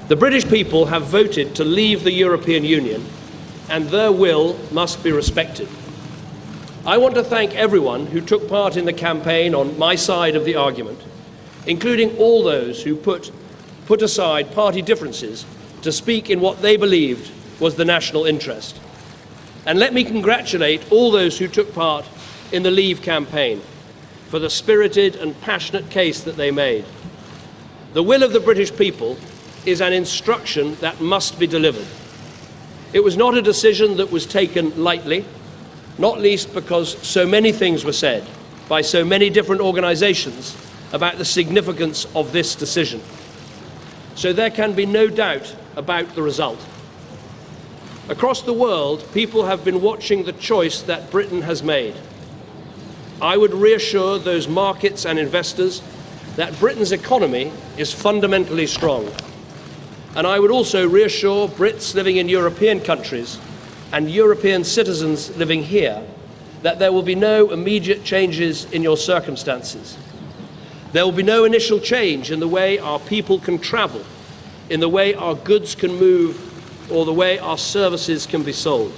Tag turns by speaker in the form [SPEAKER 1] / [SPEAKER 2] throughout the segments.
[SPEAKER 1] The British people have voted to leave the European Union, and their will must be respected. I want to thank everyone who took part in the campaign on my side of the argument, including all those who put aside party differences to speak in what they believed was the national interest. And let me congratulate all those who took part in the Leave campaign for the spirited and passionate case that they made. The will of the British people is an instruction that must be delivered. It was not a decision that was taken lightly, not least because so many things were said by so many different organisations about the significance of this decision. So there can be no doubt about the result. Across the world, people have been watching the choice that Britain has made. I would reassure those markets and investors that Britain's economy is fundamentally strong. And I would also reassure Brits living in European countries and European citizens living here that there will be no immediate changes in your circumstances. There will be no initial change in the way our people can travel, in the way our goods can move, or the way our services can be sold.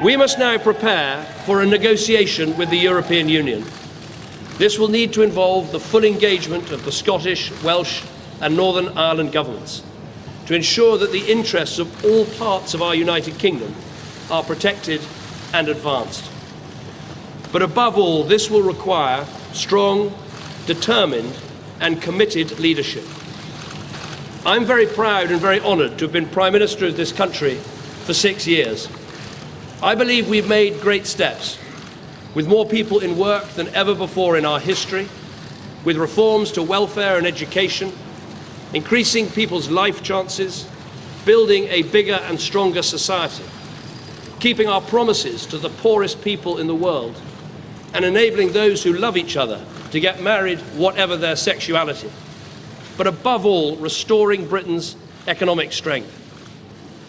[SPEAKER 1] We must now prepare for a negotiation with the European Union. This will need to involve the full engagement of the Scottish, Welsh, and Northern Ireland governments to ensure that the interests of all parts of our United Kingdom are protected and advanced. But above all, this will require strong, determined, and committed leadership. I'm very proud and very honoured to have been Prime Minister of this country for 6 years. I believe we've made great steps, with more people in work than ever before in our history, with reforms to welfare and education, increasing people's life chances, building a bigger and stronger society, keeping our promises to the poorest people in the world, and enabling those who love each other to get married whatever their sexuality. But above all, restoring Britain's economic strength.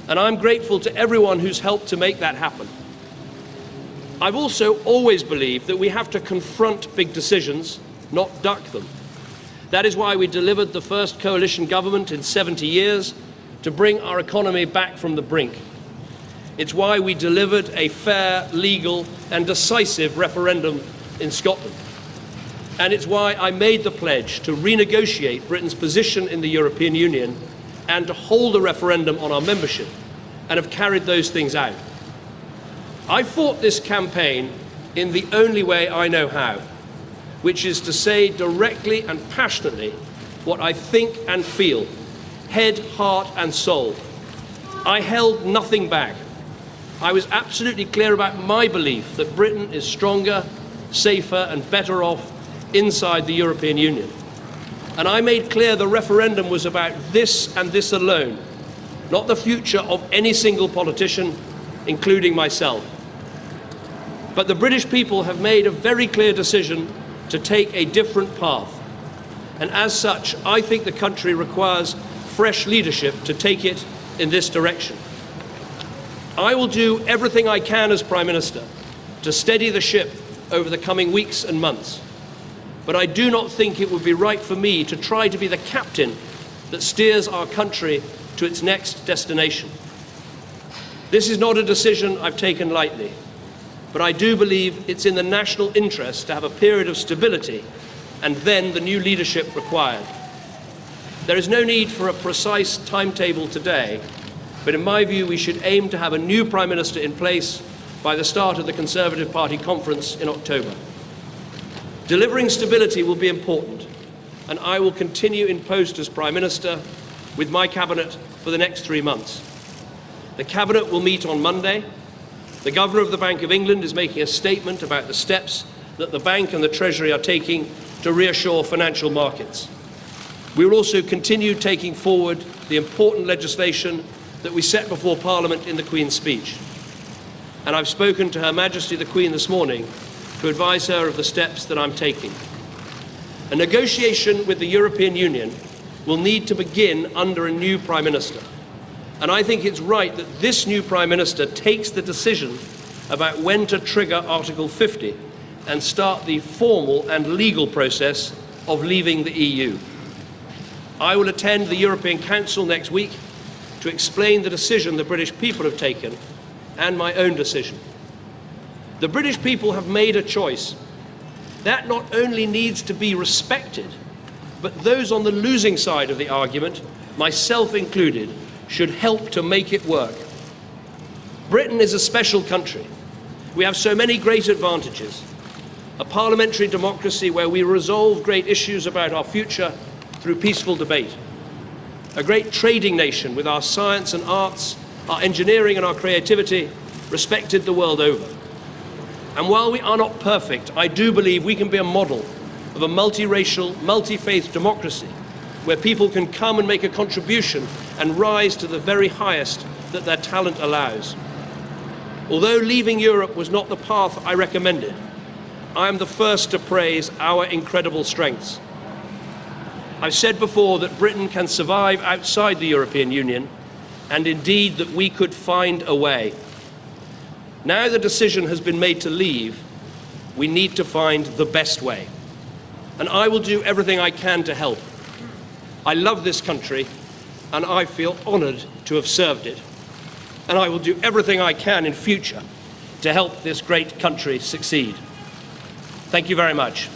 [SPEAKER 1] And I'm grateful to everyone who's helped to make that happen. I've also always believed that we have to confront big decisions, not duck them. That is why we delivered the first coalition government in 70 years to bring our economy back from the brink. It's why we delivered a fair, legal, and decisive referendum in Scotland. And it's why I made the pledge to renegotiate Britain's position in the European Union and to hold a referendum on our membership, and have carried those things out. I fought this campaign in the only way I know how, which is to say directly and passionately what I think and feel, head, heart, and soul. I held nothing back. I was absolutely clear about my belief that Britain is stronger, safer, and better off inside the European Union. And I made clear the referendum was about this and this alone, not the future of any single politician, including myself. But the British people have made a very clear decision to take a different path. And as such, I think the country requires fresh leadership to take it in this direction. I will do everything I can as Prime Minister to steady the ship over the coming weeks and months. But I do not think it would be right for me to try to be the captain that steers our country to its next destination. This is not a decision I've taken lightly, but I do believe it's in the national interest to have a period of stability and then the new leadership required. There is no need for a precise timetable today, but in my view we should aim to have a new Prime Minister in place by the start of the Conservative Party conference in October. Delivering stability will be important, and I will continue in post as Prime Minister with my Cabinet for the next 3 months. The Cabinet will meet on Monday. The Governor of the Bank of England is making a statement about the steps that the Bank and the Treasury are taking to reassure financial markets. We will also continue taking forward the important legislation that we set before Parliament in the Queen's speech. And I've spoken to Her Majesty the Queen this morning to advise her of the steps that I'm taking. A negotiation with the European Union will need to begin under a new Prime Minister. And I think it's right that this new Prime Minister takes the decision about when to trigger Article 50 and start the formal and legal process of leaving the EU. I will attend the European Council next week to explain the decision the British people have taken and my own decision. The British people have made a choice. That not only needs to be respected, but those on the losing side of the argument, myself included, should help to make it work. Britain is a special country. We have so many great advantages. A parliamentary democracy where we resolve great issues about our future through peaceful debate. A great trading nation with our science and arts, our engineering and our creativity respected the world over. And while we are not perfect, I do believe we can be a model of a multiracial, multi-faith democracy where people can come and make a contribution and rise to the very highest that their talent allows. Although leaving Europe was not the path I recommended, I am the first to praise our incredible strengths. I've said before that Britain can survive outside the European Union, and indeed that we could find a way. Now the decision has been made to leave, we need to find the best way. And I will do everything I can to help. I love this country, and I feel honoured to have served it. And I will do everything I can in future to help this great country succeed. Thank you very much.